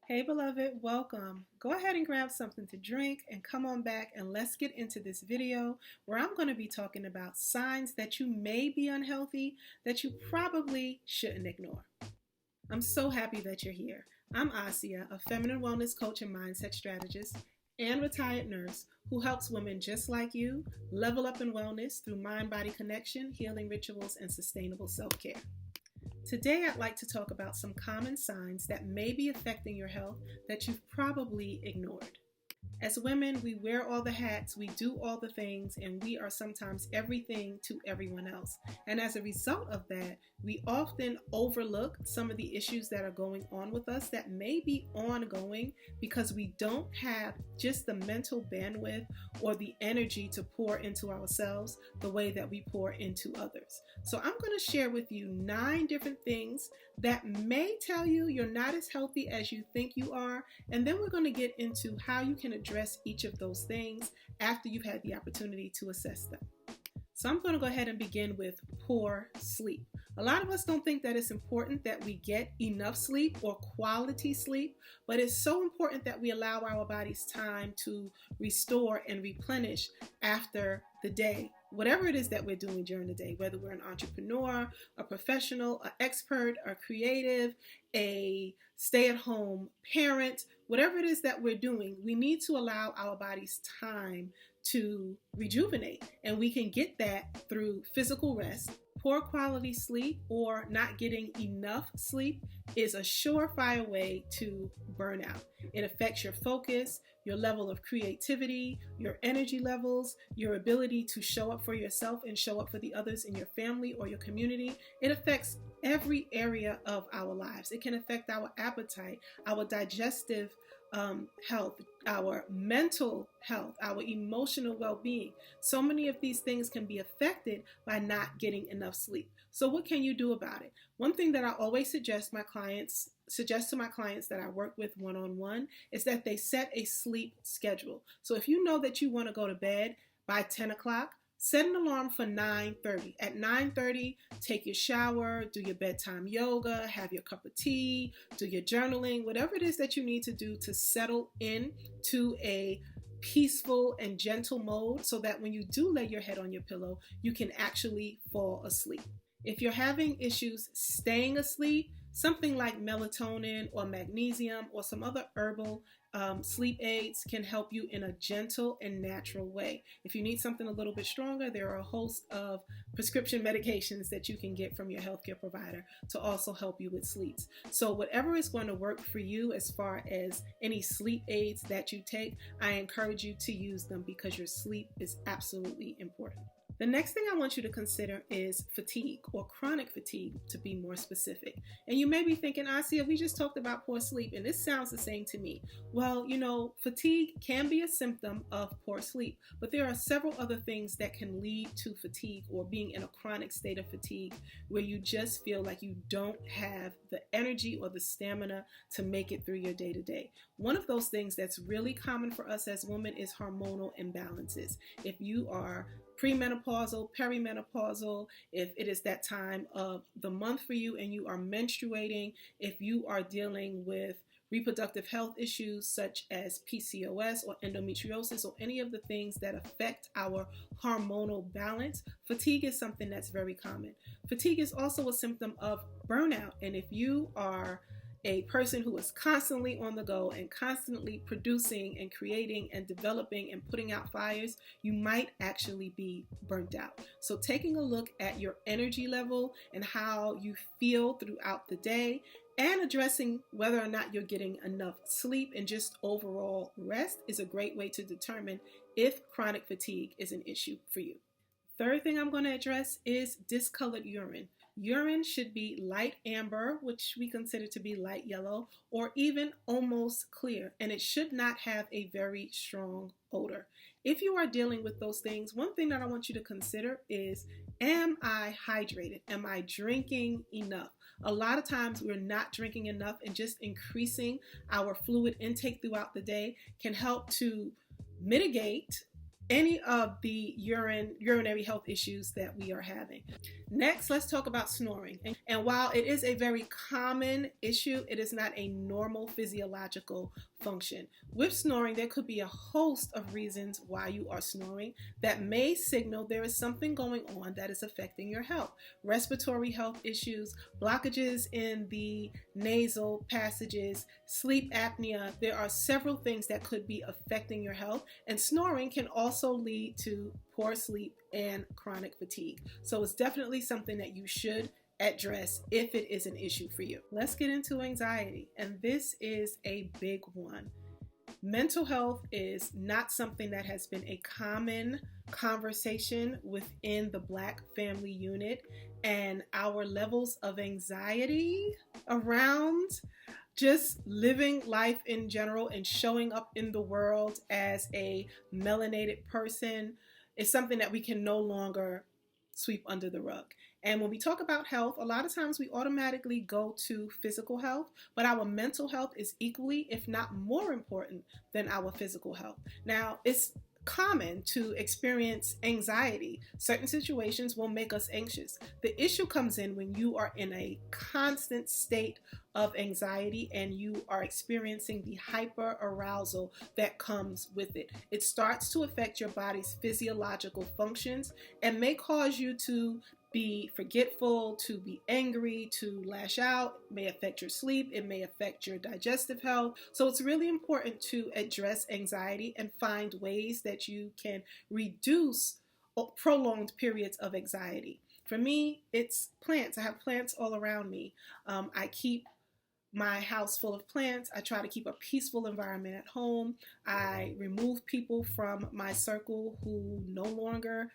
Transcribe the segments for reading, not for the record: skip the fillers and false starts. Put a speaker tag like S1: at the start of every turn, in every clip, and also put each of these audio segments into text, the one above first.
S1: Hey, beloved, welcome. Go ahead and grab something to drink and come on back and let's get into this video where I'm going to be talking about signs that you may be unhealthy that you probably shouldn't ignore. I'm so happy that you're here. I'm Asiyah, a feminine wellness coach and mindset strategist and retired nurse who helps women just like you level up in wellness through mind-body connection, healing rituals, and sustainable self-care. Today, I'd like to talk about some common signs that may be affecting your health that you've probably ignored. As women, we wear all the hats, we do all the things, and we are sometimes everything to everyone else. And as a result of that, we often overlook some of the issues that are going on with us that may be ongoing because we don't have just the mental bandwidth or the energy to pour into ourselves the way that we pour into others. So I'm going to share with you 9 different things that may tell you you're not as healthy as you think you are, and then we're going to get into how you can address each of those things after you've had the opportunity to assess them. So I'm going to go ahead and begin with poor sleep. A lot of us don't think that it's important that we get enough sleep or quality sleep, but it's so important that we allow our bodies time to restore and replenish after the day. Whatever it is that we're doing during the day, whether we're an entrepreneur, a professional, an expert, a creative, a stay-at-home parent, whatever it is that we're doing, we need to allow our bodies time to rejuvenate. And we can get that through physical rest. Poor quality sleep or not getting enough sleep is a surefire way to burn out. It affects your focus, your level of creativity, your energy levels, your ability to show up for yourself and show up for the others in your family or your community. It affects every area of our lives. It can affect our appetite, our digestive health, our mental health, our emotional well-being. So many of these things can be affected by not getting enough sleep. So what can you do about it? One thing that I always suggest to my clients that I work with one-on-one is that they set a sleep schedule. So if you know that you want to go to bed by 10 o'clock, set an alarm for 9:30. At 9:30, take your shower, do your bedtime yoga, have your cup of tea, do your journaling, whatever it is that you need to do to settle in to a peaceful and gentle mode so that when you do lay your head on your pillow, you can actually fall asleep. If you're having issues staying asleep, something like melatonin or magnesium or some other herbal sleep aids can help you in a gentle and natural way. If you need something a little bit stronger, there are a host of prescription medications that you can get from your healthcare provider to also help you with sleeps. So whatever is going to work for you as far as any sleep aids that you take, I encourage you to use them because your sleep is absolutely important. The next thing I want you to consider is fatigue or chronic fatigue, to be more specific. And you may be thinking, Asiyah, we just talked about poor sleep and this sounds the same to me. Well, fatigue can be a symptom of poor sleep, but there are several other things that can lead to fatigue or being in a chronic state of fatigue where you just feel like you don't have the energy or the stamina to make it through your day-to-day. One of those things that's really common for us as women is hormonal imbalances. If you are premenopausal, perimenopausal, if it is that time of the month for you and you are menstruating, if you are dealing with reproductive health issues such as PCOS or endometriosis or any of the things that affect our hormonal balance, fatigue is something that's very common. Fatigue is also a symptom of burnout, and if you are a person who is constantly on the go and constantly producing and creating and developing and putting out fires, you might actually be burnt out. So taking a look at your energy level and how you feel throughout the day and addressing whether or not you're getting enough sleep and just overall rest is a great way to determine if chronic fatigue is an issue for you. Third thing I'm going to address is discolored urine. Urine should be light amber, which we consider to be light yellow, or even almost clear, and it should not have a very strong odor. If you are dealing with those things, one thing that I want you to consider is, am I hydrated? Am I drinking enough? A lot of times we're not drinking enough, and just increasing our fluid intake throughout the day can help to mitigate any of the urinary health issues that we are having. Next, let's talk about snoring. And while it is a very common issue, it is not a normal physiological function. With snoring, there could be a host of reasons why you are snoring that may signal there is something going on that is affecting your health. Respiratory health issues, blockages in the nasal passages, sleep apnea. There are several things that could be affecting your health, and snoring can also lead to poor sleep and chronic fatigue. So it's definitely something that you should address if it is an issue for you. Let's get into anxiety, and this is a big one. Mental health is not something that has been a common conversation within the Black family unit, and our levels of anxiety around just living life in general and showing up in the world as a melanated person is something that we can no longer sweep under the rug. And when we talk about health, a lot of times we automatically go to physical health, but our mental health is equally, if not more important than our physical health. Now, it's common to experience anxiety. Certain situations will make us anxious. The issue comes in when you are in a constant state of anxiety and you are experiencing the hyperarousal that comes with it. It starts to affect your body's physiological functions and may cause you to be forgetful, to be angry, to lash out. It may affect your sleep. It may affect your digestive health. So it's really important to address anxiety and find ways that you can reduce prolonged periods of anxiety. For me, it's plants. I have plants all around me. I keep my house full of plants. I try to keep a peaceful environment at home. I remove people from my circle who no longer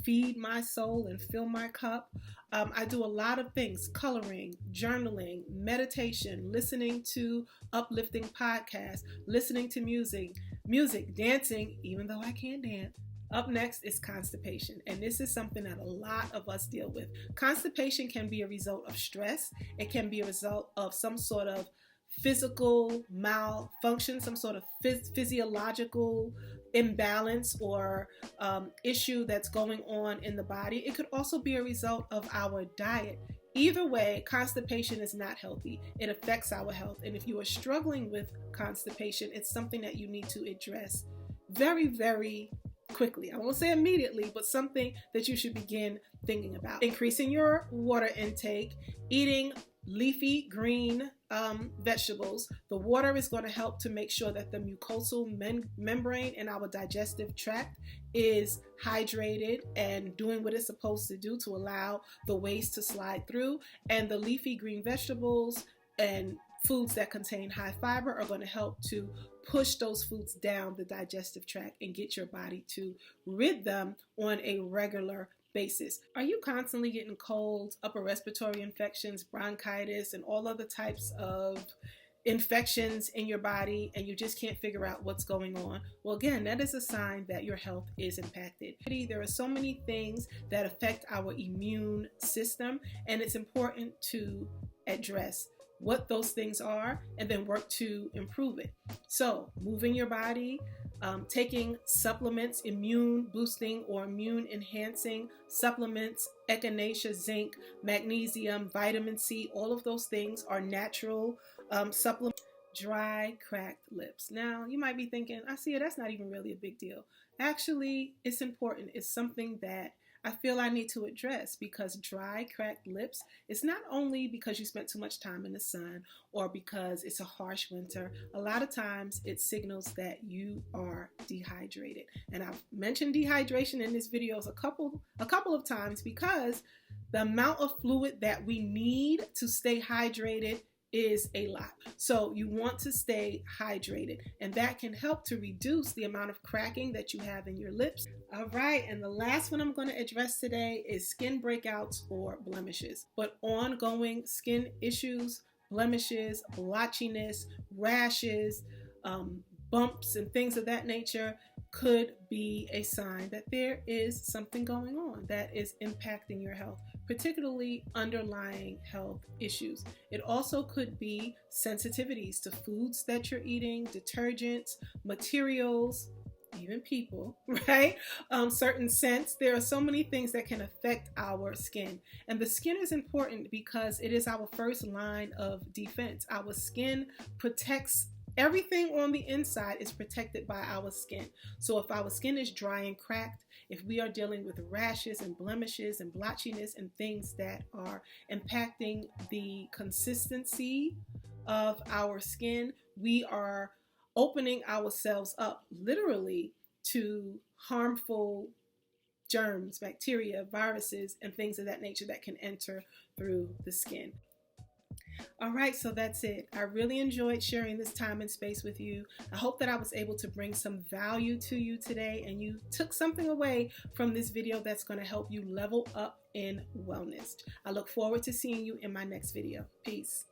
S1: feed my soul and fill my cup. I do a lot of things: coloring, journaling, meditation, listening to uplifting podcasts, listening to music, dancing, even though I can't dance. Up next is constipation, and this is something that a lot of us deal with. Constipation can be a result of stress. It can be a result of some sort of physical malfunction, some sort of physiological imbalance or issue that's going on in the body. It could also be a result of our diet. Either way, constipation is not healthy. It affects our health, and if you are struggling with constipation, it's something that you need to address very, very quickly. I won't say immediately, but something that you should begin thinking about. Increasing your water intake, eating leafy green vegetables. The water is going to help to make sure that the mucosal membrane in our digestive tract is hydrated and doing what it's supposed to do to allow the waste to slide through. And the leafy green vegetables and foods that contain high fiber are going to help to push those foods down the digestive tract and get your body to rid them on a regular basis. Are you constantly getting colds, upper respiratory infections, bronchitis, and all other types of infections in your body, and you just can't figure out what's going on? Well, again, that is a sign that your health is impacted. There are so many things that affect our immune system, and it's important to address what those things are and then work to improve it. So moving your body, taking supplements, immune boosting or immune enhancing supplements, echinacea, zinc, magnesium, vitamin C, all of those things are natural supplements. Dry, cracked lips. Now, you might be thinking, Asiyah, that's not even really a big deal. Actually, it's important. It's something that I feel I need to address, because dry, cracked lips is not only because you spent too much time in the sun or because it's a harsh winter. A lot of times it signals that you are dehydrated. And I've mentioned dehydration in this video a couple of times because the amount of fluid that we need to stay hydrated is a lot. So you want to stay hydrated, and that can help to reduce the amount of cracking that you have in your lips. All right, and the last one I'm going to address today is skin breakouts or blemishes. But ongoing skin issues, blemishes, blotchiness, rashes, bumps, and things of that nature could be a sign that there is something going on that is impacting your health, particularly underlying health issues. It also could be sensitivities to foods that you're eating, detergents, materials, even people, right? Certain scents. There are so many things that can affect our skin. And the skin is important because it is our first line of defense. Our skin protects everything on the inside is protected by our skin. So if our skin is dry and cracked, if we are dealing with rashes and blemishes and blotchiness and things that are impacting the consistency of our skin, we are opening ourselves up literally to harmful germs, bacteria, viruses, and things of that nature that can enter through the skin. All right, so that's it. I really enjoyed sharing this time and space with you. I hope that I was able to bring some value to you today and you took something away from this video that's going to help you level up in wellness. I look forward to seeing you in my next video. Peace.